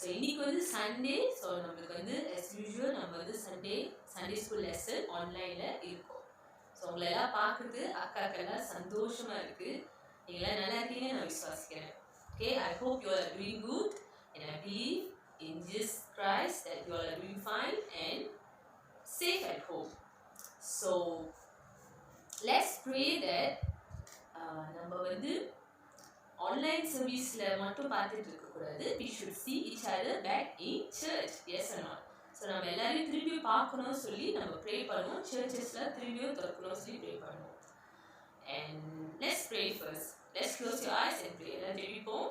So இன்னைக்கு வந்து Sunday. So நம்மளுக்கு வந்து as usual நம்ம வந்து சண்டே ஸ்கூல் லெசன் ஆன்லைனில் இருக்கும். ஸோ உங்களை எல்லாம் பார்க்குறது அக்காக்கெல்லாம் சந்தோஷமா இருக்கு. நீங்களாம் நல்லா இருக்கீங்கன்னு நான் விசுவாசிக்கிறேன். Okay, I hope you are doing good and I believe in Jesus Christ that you all are doing fine and safe at home. So let's pray that நம்ம வந்து ஆன்லைன் சர்வீஸில் மட்டும் பார்த்துட்டு இருக்கக்கூடாது. we should see each other back in church. Yes or not? So நம்ம எல்லாரையும் திரும்பி பார்க்கணும்னு சொல்லி நம்ம ப்ரே பண்ணுவோம். சர்ச்சஸில் திரும்பியும் திறக்கணும்னு சொல்லி ப்ரே பண்ணுவோம். And let's pray first. Let's close your eyes and pray. எல்லாம் ஜெபிப்போம்.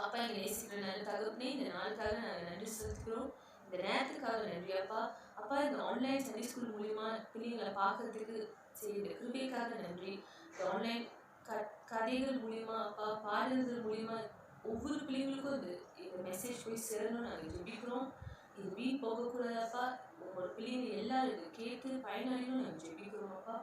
அப்பா, எங்களை நேசிக்கிற நல்ல தகப்பனே, இந்த நாளுக்காக நாங்கள் நன்றி செலுத்துக்கிறோம். இந்த நேரத்துக்காக நன்றி அப்பா. அப்பா, இந்த ஆன்லைன் சண்டே ஸ்கூல் மூலிமா பிள்ளைங்களை பார்க்கறதுக்கு சரி இந்த கிருபைக்காக நன்றி. இந்த ஆன்லைன் கதைகள் மூலிமா அப்பா, பாடல்கள் மூலிமா ஒவ்வொரு பிள்ளைங்களுக்கும் இந்த மெசேஜ் போய் சேரணும்னு நாங்கள் ஜெபிக்கிறோம். இது வீண் போகக்கூடாதப்பா. உங்களோட பிள்ளைங்க எல்லாரும் இதை கேட்டு பயனடையணும்னு நாங்கள் ஜெபிக்கிறோம் அப்பா.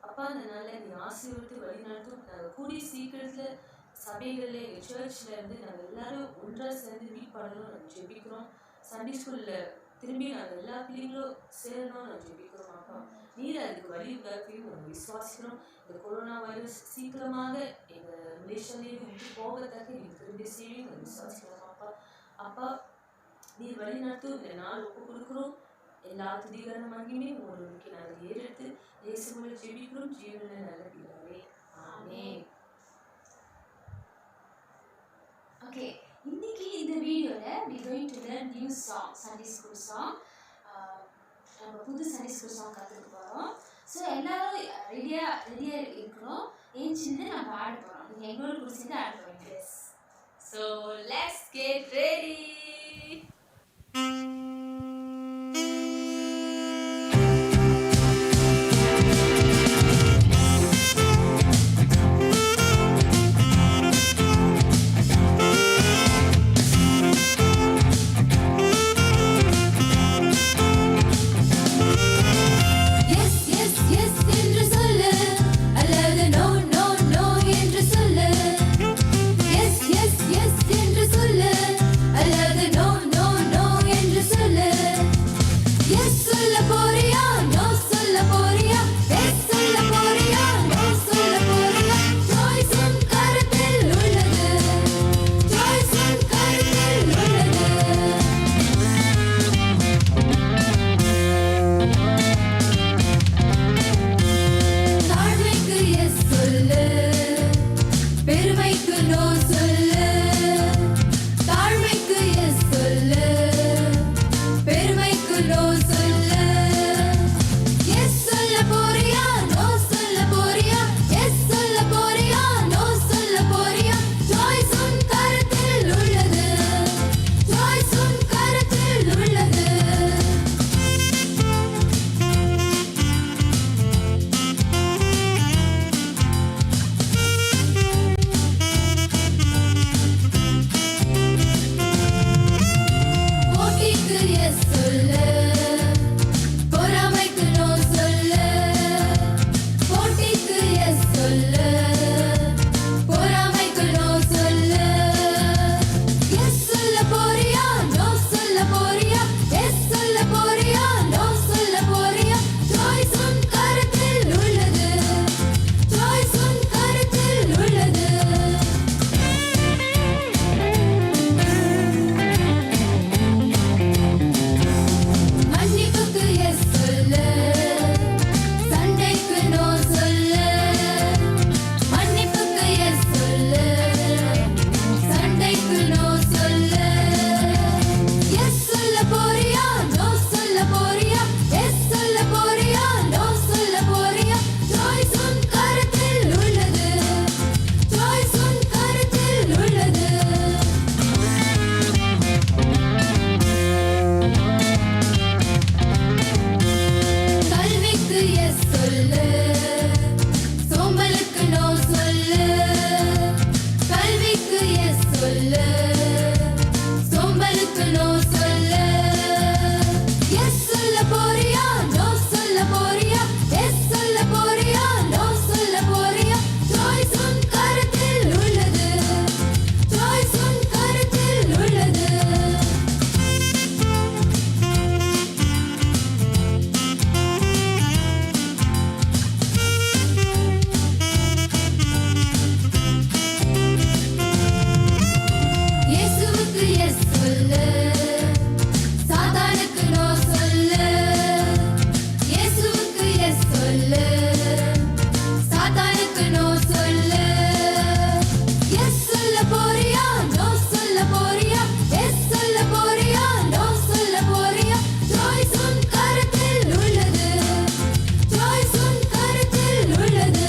அப்பா, இந்த நாளில் நீ ஆசீர்வதித்து வழிநடத்தும். நாங்கள் கூடிய சீக்கிரத்தில் சபைகளில் எங்கள் சர்ச்சில் இருந்து நாங்கள் எல்லாரும் ஒன்றாக சேர்ந்து மீட் பண்ணணும்னு நாங்கள் ஜெபிக்கிறோம். சண்டே ஸ்கூலில் திரும்பி நாங்கள் எல்லா பிள்ளைங்களும் சேரணும்னு நாங்கள் ஜெபிக்கிறோம் அப்பா. நீர் அதுக்கு வழி உண்டாக்கி நாங்கள் விசுவாசிக்கிறோம். இந்த கொரோனா வைரஸ் சீக்கிரமாக எங்கள் ரிலேஷன்லேயே விட்டு போகத்தக்க நீங்கள் திரும்பி செய்யும் நாங்கள் விசுவாசிக்கிறோம் அப்பா. அப்பா, நீர் வழி நடத்தும். இந்த நாள் ஒப்பு கொடுக்குறோம். எல்லா துதிகர மகிமே உங்களுக்கு நாங்கள் ஏறெடுத்து இயேசுவை ஜெபிக்கிறோம். ஜீவனில் நல்ல பிதாவே, ஆமென். ஓகே, இன்னைக்கு இந்த வீடியோவில் we going to learn new song, Sunday school song. நம்ம புது சண்டே ஸ்கூல் சாங் கற்றுக்க போகிறோம். ஸோ எல்லாரும் ரெடியாக இருக்கணும். ஏன் சின்ன நம்ம ஆட போகிறோம். நீங்கள் எங்களோட கூட சேர்ந்து ஆட போகிறீங்க. Yes. So let's get ready. சொல்லு, சாத்தானுக்கு நோ சொல்லு. எஸ் சொல்ல போறியா, நோ சொல்ல போறியா, எஸ் சொல்ல போறியா, நோ சொல்ல போறியா, சாய்ஸ் உன் கருத்தில் உள்ளது, சாய்ஸ் உன் கருத்தில் உள்ளது.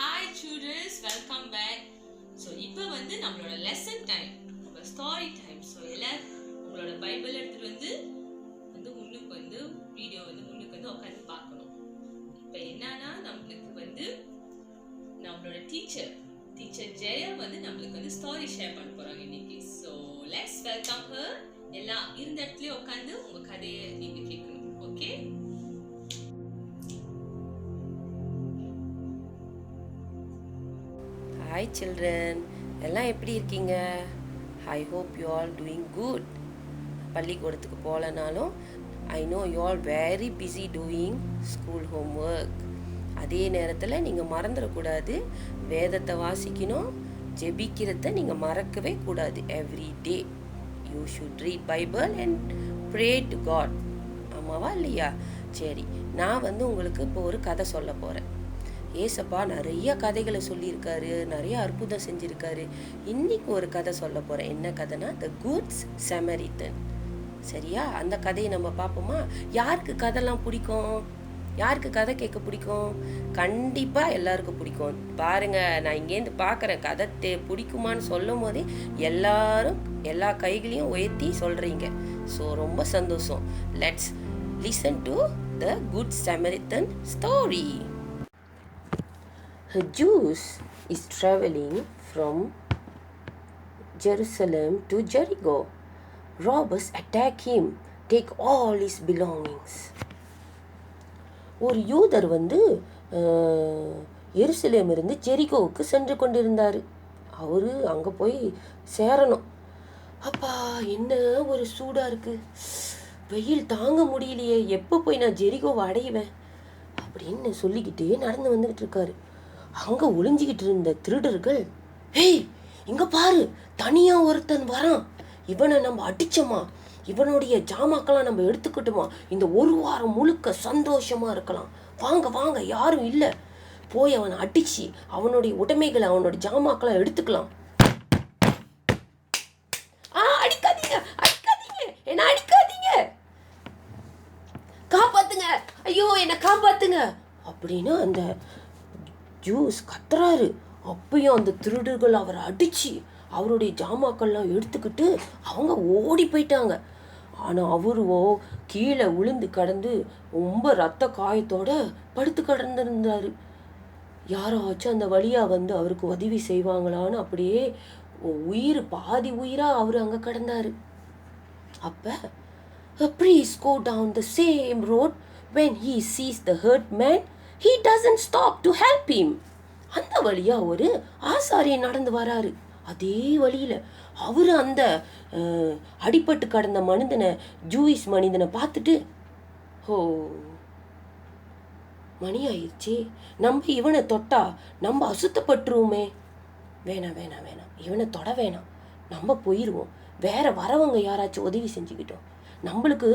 Hi childrens, welcome back. So இப்போ வந்து நம்மளோட லெசன் டைம், நம்ம ஸ்டாரி டைம். ஸோ எல்லாரும் உங்களோட பைபிள் எடுத்துட்டு வந்து முன்னுக்கு வந்து வீடியோ வந்து முன்னுக்கு வந்து உட்காந்து பார்க்கணும். இப்போ என்னன்னா நம்மளுக்கு வந்து நம்மளோட டீச்சர் ஜெயா வந்து நம்மளுக்கு வந்து ஸ்டாரி ஷேர் பண்ண போறாங்க இன்னைக்கு. So let's welcome her. எல்லாம் இருந்த இடத்துலயே உட்காந்து உங்க கதையை நீங்க கேட்கணும். ஓகே? ஹாய் சில்ட்ரன், எல்லாம் எப்படி இருக்கீங்க? I hope you all doing good. பள்ளிக்கூடத்துக்கு போகலனாலும் I know you all very busy doing school homework. அதே நேரத்தில் நீங்கள் மறந்துடக்கூடாது, வேதத்தை வாசிக்கணும், ஜெபிக்கிறத நீங்கள் மறக்கவே கூடாது. Every day you should read Bible and pray to God. ஆமாவா இல்லையா? சரி, நான் வந்து உங்களுக்கு இப்போ ஒரு கதை சொல்ல போகிறேன். ஏசப்பா நிறைய கதைகளை சொல்லியிருக்காரு, நிறைய அற்புதம் செஞ்சுருக்காரு. இன்னைக்கு ஒரு கதை சொல்ல போகிறேன். என்ன கதைனா த குட் சமரித்தன். சரியா? அந்த கதையை நம்ம பார்ப்போமா? யாருக்கு கதைலாம் பிடிக்கும்? யாருக்கு கதை கேட்க பிடிக்கும்? கண்டிப்பாக எல்லாருக்கும் பிடிக்கும். பாருங்க, நான் இங்கேருந்து பார்க்குறேன், கதை பிடிக்குமான்னு சொல்லும் போதே எல்லாரும் எல்லா கைகளையும் உயர்த்தி சொல்கிறீங்க. ஸோ ரொம்ப சந்தோஷம். Let's listen to the good Samaritan story. A Jew is traveling from Jerusalem to Jericho. Robbers attack him, take all his belongings. ஒரு யூதர் வந்து எருசலேம் இருந்து ஜெரிகோவுக்கு சென்று கொண்டிருந்தார். அவர் அங்கே போய் சேரணும். அப்பா, என்ன ஒரு சூடாக இருக்குது, வெயில் தாங்க முடியலையே, எப்போ போய் நான் ஜெரிகோவை அடைவேன் அப்படின்னு சொல்லிக்கிட்டே நடந்து வந்துக்கிட்டு இருக்காரு. அங்கே ஒளிஞ்சிக்கிட்டு இருந்த திருடர்கள், ஏய் இங்கே பாரு, தனியாக ஒருத்தன் வரான், இவனை நம்ம அடித்தோமா, இவனுடைய ஜாமாக்கெல்லாம் நம்ம எடுத்துக்கிட்டோமா, இந்த ஒரு வாரம் முழுக்க சந்தோஷமாக இருக்கலாம், வாங்க வாங்க, யாரும் இல்லை, போய் அவனை அடித்து அவனுடைய உடைமைகளை அவனுடைய ஜாமாக்கெல்லாம் எடுத்துக்கலாம். அடிக்காதீங்க அடிக்காதீங்க, என்ன அடிக்காதீங்க, காப்பாத்துங்க, ஐயோ என்னை காப்பாத்துங்க அப்படின்னு அந்த ஜூஸ் கத்துறாரு. அப்பயும் அந்த திருடர்கள் அவரை அடித்து அவருடைய ஜாமாக்கள்லாம் எடுத்துக்கிட்டு அவங்க ஓடி போயிட்டாங்க. ஆனால் அவருவோ கீழே விழுந்து கடந்து ரொம்ப ரத்த காயத்தோட படுத்து கடந்திருந்தார். யாராச்சும் அந்த வழியாக வந்து அவருக்கு உதவி செய்வாங்களான்னு அப்படியே உயிர் பாதி உயிராக அவர் அங்கே கடந்தார். அப்போ a priest go down the same road. When he sees the hurt man, he doesn't stop to help him. அந்த வழியா ஒரு ஆசாரியன் நடந்து வராரு. அதே வழியில் அவர் அந்த அடிபட்டு கடந்த மனிதனை, ஜூயிஷ் மனிதனை பார்த்துட்டு, ஓ மணி ஆயிடுச்சு, நம்ம இவனை தொட்டா நம்ம அசுத்தப்பட்டுருவோமே, வேணாம் வேணாம் வேணாம், இவனை தொட வேணாம், நம்ம போயிடுவோம், வேற வரவங்க யாராச்சும் உதவி செஞ்சுக்கிட்டோம், நம்மளுக்கு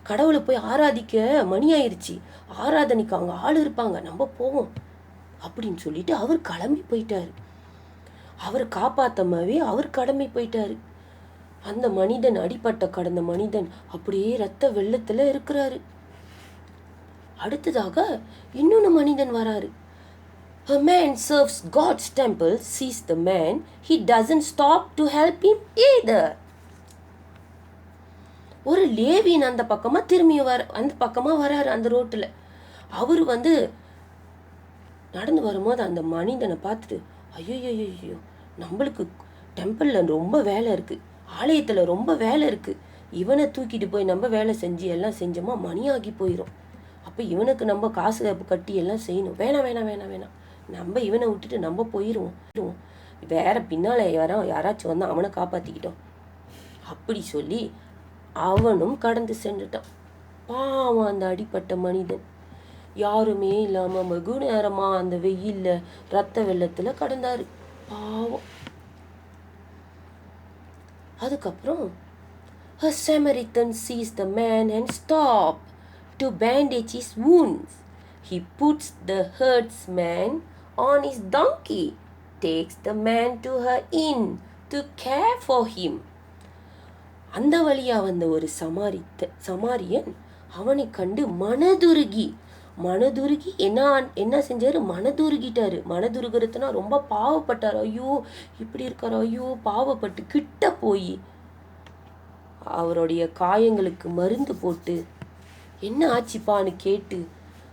கடவுளை போய் ஆராதிக்க மணி ஆயிடுச்சு, ஆராதனைக்கு அவங்க ஆள் இருப்பாங்க, நம்ம போவோம் அப்படின்னு சொல்லிட்டு அவர் கிளம்பி போயிட்டாரு. அவரை காப்பாற்றமாவே அவர் கிளம்பி போயிட்டாரு. அந்த மனிதன், அடிபட்ட கடந்த மனிதன் அப்படியே ரத்த வெள்ளத்தில் இருக்கிறாரு. அடுத்ததாக இன்னொன்று மனிதன் வராரு. A man serves God's temple, sees the man, he doesn't stop to help him either. ஒரு லேவியன் அந்த பக்கமாக திரும்பி அந்த பக்கமாக வராரு அந்த ரோட்டில். அவர் வந்து நடந்து வரும்போது அந்த மனிதனை பார்த்துட்டு, ஐயோ நம்மளுக்கு டெம்பிளில் ரொம்ப வேலை இருக்குது, ஆலயத்தில் ரொம்ப வேலை இருக்குது, இவனை தூக்கிட்டு போய் நம்ம வேலை செஞ்சு எல்லாம் செஞ்சோமா மணி ஆகி போயிடும், அப்போ இவனுக்கு நம்ம காசு கட்டி எல்லாம் செய்யணும், வேணாம் வேணாம் வேணாம் வேணாம், நம்ம இவனை விட்டுட்டு நம்ம போயிடுவோம், வேற பின்னால் யாராச்சும் வந்து அவனை காப்பாற்றிக்கிட்டோம் அப்படி சொல்லி அவனும் கடந்து சென்றுட்டான். பாவம் அந்த அடிப்பட்ட மனிதன் யாருமே இல்லாமல் வெகு நேரமாக அந்த வெயிலில் ரத்த வெள்ளத்தில் கடந்தார். பாவம். அதுக்கப்புறம் a Samaritan sees the man and stops to bandage his wounds. He puts the herdsman on his donkey, takes the man to her inn to care for him. அந்த வழியா வந்த ஒரு சமாரியன் அவனை கண்டு மனதுருகி என்ன செஞ்சாரு, மனதுருகிறதுனா ரொம்ப பாவப்பட்டார். ஐயோ இப்படி இருக்காரு, ஐயோ பாவப்பட்டு கிட்ட போய் அவருடைய காயங்களுக்கு மருந்து போட்டு, என்ன ஆச்சுப்பான்னு கேட்டு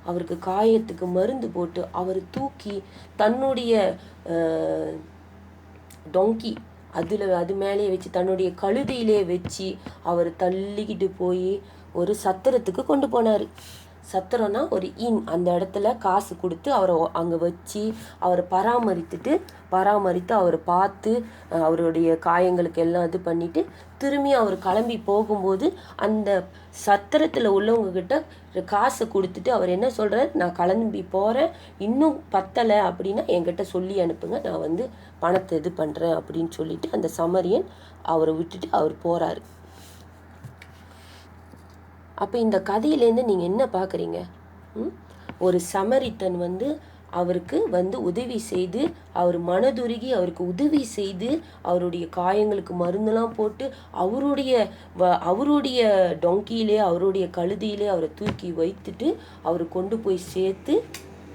அவருக்கு காயத்துக்கு மருந்து போட்டு அவர் தூக்கி தன்னுடைய டொங்கி அது மேலேயே வச்சு, தன்னுடைய கழுதையிலே வச்சு அவர் தள்ளிக்கிட்டு போய் ஒரு சத்திரத்துக்கு கொண்டு போனார். சத்திரம்னா ஒரு இன், அந்த இடத்துல காசு கொடுத்து அவரை அங்கே வச்சு அவரை பராமரித்து அவரை பார்த்து அவருடைய காயங்களுக்கு எல்லாம் இது பண்ணிவிட்டு திரும்பி அவர் கிளம்பி போகும்போது அந்த சத்திரத்தில் உள்ளவங்கக்கிட்ட காசை கொடுத்துட்டு அவர் என்ன சொல்கிறார், நான் கிளம்பி போகிறேன், இன்னும் பத்தலை அப்படின்னா என்கிட்ட சொல்லி அனுப்புங்க, நான் பணத்தை இது பண்ணுறேன் அப்படின்னு சொல்லிட்டு அந்த சமரியன் அவரை விட்டுட்டு அவர் போகிறாரு. அப்போ இந்த கதையிலேருந்து நீங்கள் என்ன பார்க்குறீங்க? ஒரு சமரித்தன் அவருக்கு உதவி செய்து, அவர் மனதுருகி அவருக்கு உதவி செய்து அவருடைய காயங்களுக்கு மருந்தெல்லாம் போட்டு அவருடைய டொங்கியிலே அவருடைய கழுதியிலே அவரை தூக்கி வைத்துட்டு அவரை கொண்டு போய் சேர்த்து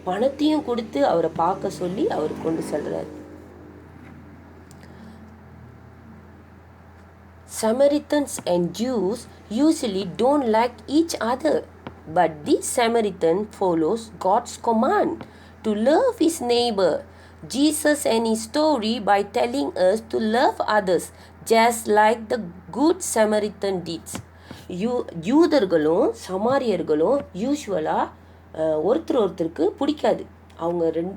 பணத்தையும் கொடுத்து அவரை பார்க்க சொல்லி அவர் கொண்டு செல்றாரு. Samaritans and Jews usually don't like each other, but this Samaritan follows God's command to love his neighbor. Jesus ends his story by telling us to love others just like the good Samaritan did. யூதர்களும் சமாரியர்களும் யூஸ்வலாக ஒருத்தருக்கு பிடிக்காது. அவங்களையும்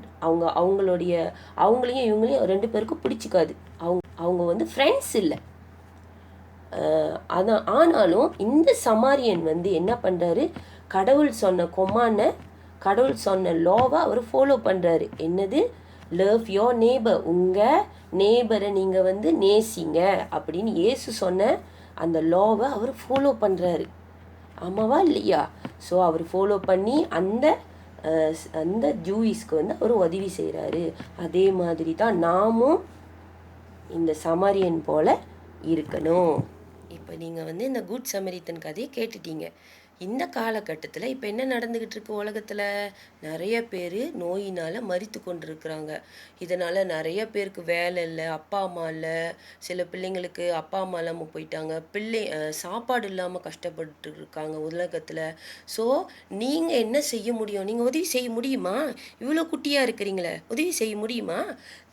இவங்களையும் ரெண்டு பேருக்கும் பிடிச்சிக்காது. அவங்க friends இல்லை. ஆனாலும் இந்த சமாரியன் என்ன பண்ணுறாரு, கடவுள் சொன்ன லாவை அவர் ஃபாலோ பண்ணுறாரு. என்னது? லவ் யோர் நேபர், உங்கள் நேபரை நீங்கள் நேசிங்க அப்படின்னு இயேசு சொன்ன அந்த லாவை அவர் ஃபாலோ பண்ணுறாரு. ஆமாவா இல்லையா? ஸோ அவர் ஃபாலோ பண்ணி அந்த ஜூயிஸ்க்கு அவர் உதவி செய்கிறாரு. அதே மாதிரி தான் நாமும் இந்த சமாரியன் போல் இருக்கணும். இப்போ நீங்கள் இந்த குட் சமரித்தன் கதையை கேட்டுட்டீங்க. இந்த காலகட்டத்தில் இப்போ என்ன நடந்துக்கிட்டு இருக்கு உலகத்தில்? நிறைய பேர் நோயினால் மரித்து கொண்டிருக்கிறாங்க. இதனால் நிறைய பேருக்கு வேலை இல்லை, அப்பா அம்மா இல்லை, சில பிள்ளைங்களுக்கு அப்பா அம்மா இல்லாமல் போயிட்டாங்க, சாப்பாடு இல்லாமல் கஷ்டப்பட்டு இருக்காங்க உலகத்தில். ஸோ நீங்கள் என்ன செய்ய முடியும்? நீங்கள் உதவி செய்ய முடியுமா? இவ்வளோ குட்டியாக இருக்கிறீங்களே, உதவி செய்ய முடியுமா?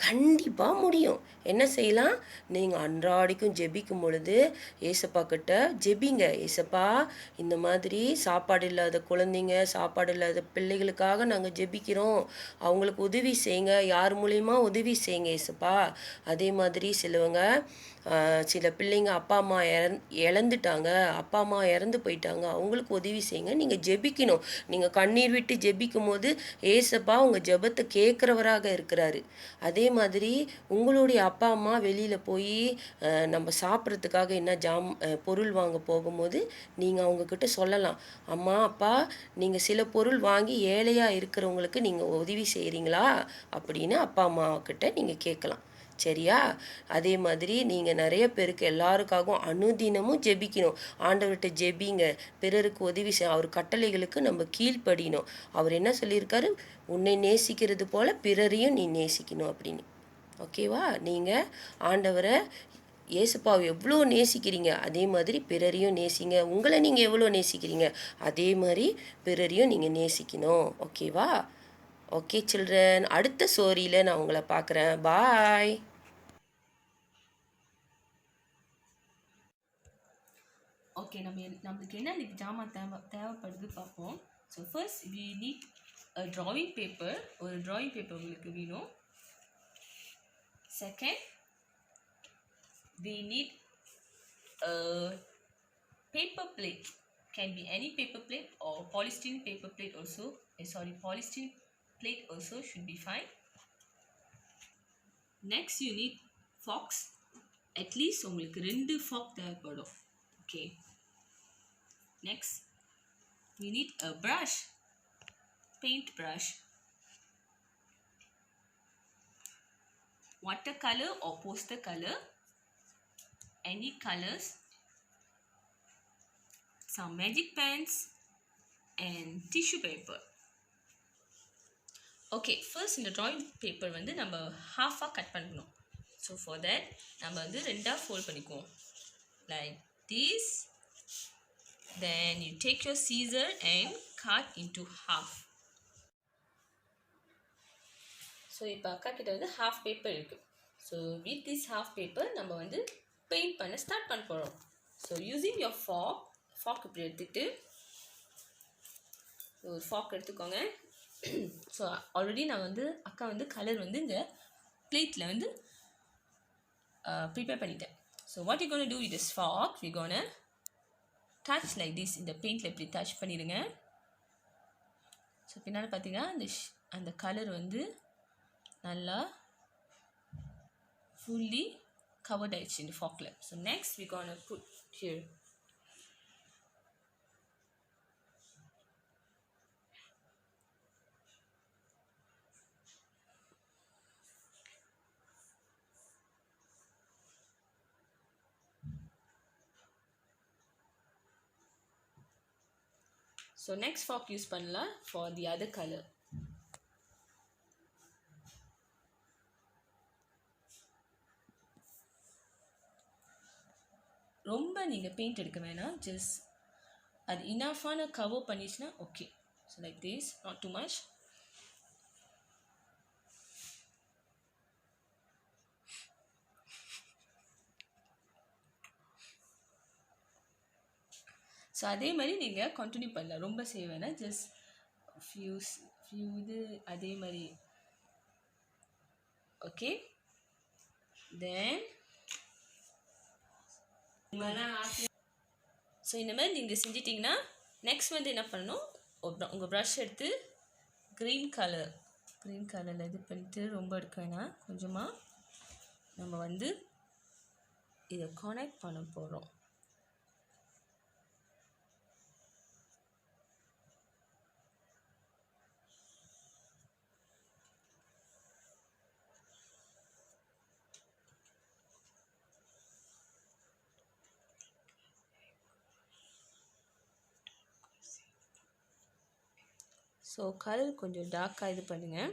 கண்டிப்பாக முடியும். என்ன செய்யலாம்? நீங்கள் அன்றாடிக்கும் ஜெபிக்கும் பொழுது ஏசப்பா கிட்ட ஜெபிங்க. ஏசப்பா, இந்த மாதிரி சாப்பாடு இல்லாத குழந்தைங்க, சாப்பாடு இல்லாத பிள்ளைகளுக்காக நாங்கள் ஜெபிக்கிறோம், அவங்களுக்கு உதவி செய்யுங்க, யார் மூலயமா உதவி செய்யுங்க ஏசப்பா. அதே மாதிரி சில பிள்ளைங்க அப்பா அம்மா இழந்துட்டாங்க, அப்பா அம்மா இறந்து போயிட்டாங்க, அவங்களுக்கு உதவி செய்யுங்க. நீங்கள் ஜெபிக்கணும். நீங்கள் கண்ணீர் விட்டு ஜெபிக்கும் போது ஏசப்பா உங்கள் ஜெபத்தை கேட்குறவராக இருக்கிறாரு. அதே மாதிரி உங்களுடைய அப்பா அம்மா வெளியில் போய் நம்ம சாப்பிட்றதுக்காக என்ன பொருள் வாங்க போகும்போது நீங்கள் அவங்கக்கிட்ட சொல்லலாம், அம்மா அப்பா நீங்கள் சில பொருள் வாங்கி ஏழையாக இருக்கிறவங்களுக்கு நீங்கள் உதவி செய்கிறீங்களா அப்படின்னு அப்பா அம்மாக்கிட்ட நீங்கள் கேட்கலாம். சரியா? அதே மாதிரி நீங்கள் நிறைய பேருக்கு எல்லாருக்காகவும் அனுதினமும் ஜெபிக்கணும். ஆண்டவர்கிட்ட ஜெபிங்க, பிறருக்கு உதவி செய்ய, அவர் கட்டளைகளுக்கு நம்ம கீழ்ப்படியணும். அவர் என்ன சொல்லியிருக்காரு? உன்னை நேசிக்கிறது போல் பிறரையும் நீ நேசிக்கணும் அப்படின்னு. ஓகேவா? நீங்கள் ஆண்டவரை ஏசப்பாவை எவ்வளோ நேசிக்கிறீங்க அதே மாதிரி பிறரையும் நேசிங்க. உங்களை நீங்கள் எவ்வளோ நேசிக்கிறீங்க அதே மாதிரி பிறரையும் நீங்கள் நேசிக்கணும். ஓகேவா? ஓகே சில்ட்ரன், அடுத்த ஸ்டோரியில் நான் உங்களை பார்க்குறேன். பாய். ஓகே, நம்மளுக்கு என்ன இந்த ஜாமான் தேவைப்படுது பார்ப்போம். So first we need drawing paper. ஒரு ட்ராயிங் பேப்பர் உங்களுக்கு வேணும். Second we need a paper plate. Can be any paper plate or polystyrene paper plate also. Polystyrene plate also should be fine. Next you need forks. அட்லீஸ்ட் உங்களுக்கு 2 fork தேவைப்படும். Okay, next you need a brush, paint brush, watercolor or poster color, any colors, some magic pens and tissue paper. Okay, first இந்த drawing paper வந்து நம்ம half-ஆ cut பண்ணணும். So for that நம்ம வந்து ரெண்டா fold பண்ணிக்குவோம் like this. Then you take your scissor and cut into half. So இப்போ அக்கா கிட்ட வந்து half பேப்பர் இருக்குது. So with this half paper நம்ம வந்து பெயிண்ட் பண்ண ஸ்டார்ட் பண்ண போகிறோம். ஸோ யூஸிங் யோர் ஃபாக் இப்படி எடுத்துக்கிட்டு ஒரு ஃபாக் எடுத்துக்கோங்க. ஸோ ஆல்ரெடி நான் வந்து அக்கா வந்து கலர் வந்து இந்த பிளேட்டில் வந்து ப்ரிப்பேர் பண்ணிட்டேன். So what you gonna do with this fork, you gonna touch like this. இந்த பெயிண்டில் இப்படி டச் பண்ணிடுங்க. ஸோ பின்னால் பார்த்தீங்கன்னா அந்த கலர் வந்து நல்லா fully covered ஆயிடுச்சு இந்த ஃபாக்ல. So next we gonna put here. So next fog use பண்ணலாம் for the other color. ரொம்ப நீங்கள் பெயிண்ட் எடுக்க வேணாம், ஜஸ்ட் அது இனஃபான கவர் பண்ணிச்சுன்னா okay. So like this, not too much. So அதே மாதிரி நீங்கள் கண்டினியூ பண்ணலாம், ரொம்ப செய்ய வேணாம், ஜஸ்ட் ஃபியூ இது அதே மாதிரி. ஓகே, தென் ஸோ இந்த மாதிரி நீங்கள் செஞ்சிட்டிங்கன்னா நெக்ஸ்ட் வந்து என்ன பண்ணணும், உங்கள் ப்ரஷ் எடுத்து க்ரீன் கலரில் இது பண்ணிட்டு, ரொம்ப எடுக்க வேணாம், கொஞ்சமாக நம்ம வந்து இதை கனெக்ட் பண்ண போகிறோம். ஸோ கலர் கொஞ்சம் டார்க்காக இது பண்ணுங்கள்.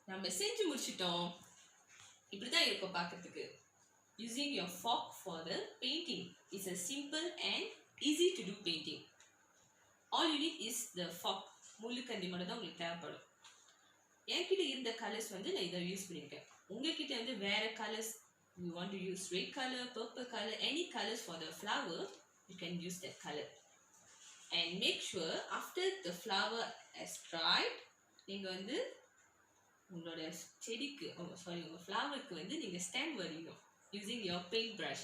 நம்ம செஞ்சு முடிச்சிட்டோம். இப்படி தான் இருக்கும் பார்க்கறதுக்கு. Using your fork for the painting is a simple and easy to do painting. All you need is the fork. முள்ளுக்கண்டி மட்டும் தான் உங்களுக்கு தேவைப்படும். என்கிட்ட இருந்த கலர்ஸ் வந்து நான் இதை யூஸ் பண்ணியிருக்கேன். உங்ககிட்ட வந்து வேறு colours, you want to use red color, purple color, any colors for the flower, you can use that color. And make sure after the flower has dried, நீங்கள் வந்து உங்களோட செடிக்கு உங்கள் ஃப்ளவருக்கு வந்து நீங்கள் ஸ்டெம் வரையணும் using your paint brush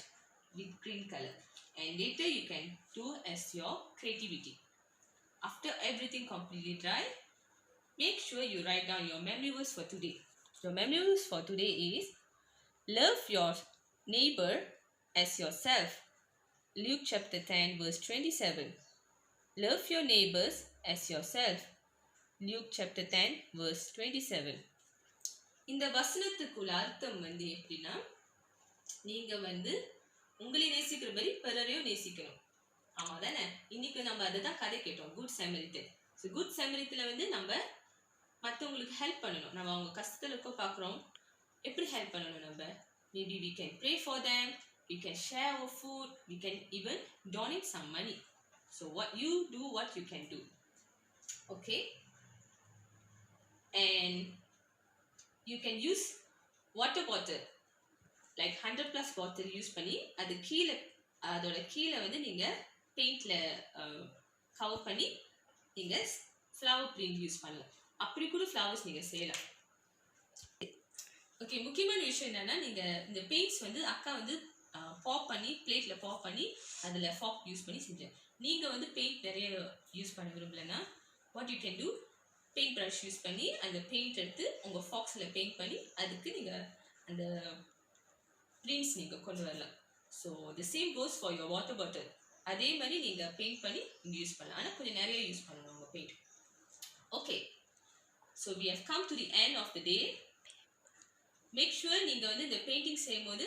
with green color, and later you can do as your creativity. After everything completely dry, make sure you write down your memory words for today. Your memory words for today is love your neighbor as yourself. Luke chapter 10 verse 27. Love your neighbors as yourself. Luke chapter 10 verse 27. இந்த வசனத்துக்குள்ள அர்த்தம் வந்து எப்படின்னா, நீங்கள் வந்து உங்களை நேசிக்கிற மாதிரி பிறரையும் நேசிக்கணும். ஆமாம் தானே? இன்னைக்கு நம்ம அதை தான் கதை கேட்டோம், குட் சமரித்தன். ஸோ குட் சமரித்தில் வந்து நம்ம மற்றவங்களுக்கு ஹெல்ப் பண்ணணும். நம்ம அவங்க கஷ்டத்தில் இருக்க பார்க்குறோம், எப்படி ஹெல்ப் பண்ணணும் நம்ம? Maybe we can pray for them, we can share our food, we can even donate some money. So what you do, what you can do. Okay? And you can use water bottle, like 100+ bottle use பண்ணி அது கீழே அதோட கீழே வந்து நீங்கள் பெயிண்டில் cover பண்ணி நீங்கள் flower print use பண்ணலாம். அப்படி கூட ஃப்ளவர்ஸ் நீங்கள் செய்யலாம். ஓகே, முக்கியமான விஷயம் என்னென்னா நீங்கள் இந்த பெயிண்ட்ஸ் வந்து அக்கா வந்து பாப் பண்ணி பிளேட்டில் பாப் பண்ணி அதில் ஃபாக் யூஸ் பண்ணி செஞ்சேன். நீங்கள் வந்து பெயிண்ட் நிறைய யூஸ் பண்ண விரும்பலைன்னா what you can do, paint brush use பண்ணி அந்த பெயிண்ட் எடுத்து உங்கள் ஃபாக்ஸில் பெயிண்ட் பண்ணி அதுக்கு நீங்கள் அந்த பிரிண்ட்ஸ் நீங்கள் கொண்டு வரலாம். So the same goes for your water bottle. அதே மாதிரி நீங்கள் பெயிண்ட் பண்ணி இங்கே யூஸ் பண்ணலாம். ஆனால் கொஞ்சம் நிறைய யூஸ் பண்ணணும் உங்கள் paint. Okay, so we have come to the end of the day. Make sure நீங்கள் வந்து இந்த பெயிண்டிங் செய்யும்போது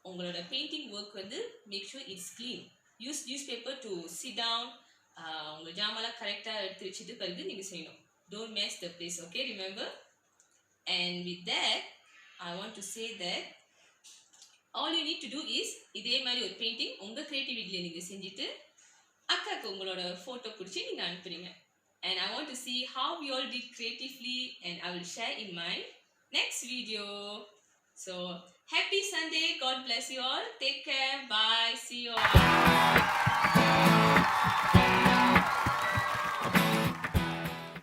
உங்களோட பெயிண்டிங் ஒர்க் வந்து make sure it's clean. Use newspaper to sit down. உங்கள் ஜாமெல்லாம் கரெக்டாக எடுத்து வச்சுட்டு பிறகு நீங்கள் செய்யணும். Don't mess the place, okay? Remember? And with that, I want to say that all you need to do is இதே மாதிரி ஒரு பெயிண்டிங் உங்கள் க்ரியேட்டிவிட்டியில் நீங்கள் செஞ்சுட்டு அக்காவுக்கு உங்களோட ஃபோட்டோ பிடிச்சி நீங்கள் அனுப்புறீங்க. And I want to see how you all did creatively, and I will share in my next video. So happy Sunday. God bless you all. Take care. Bye. See you all.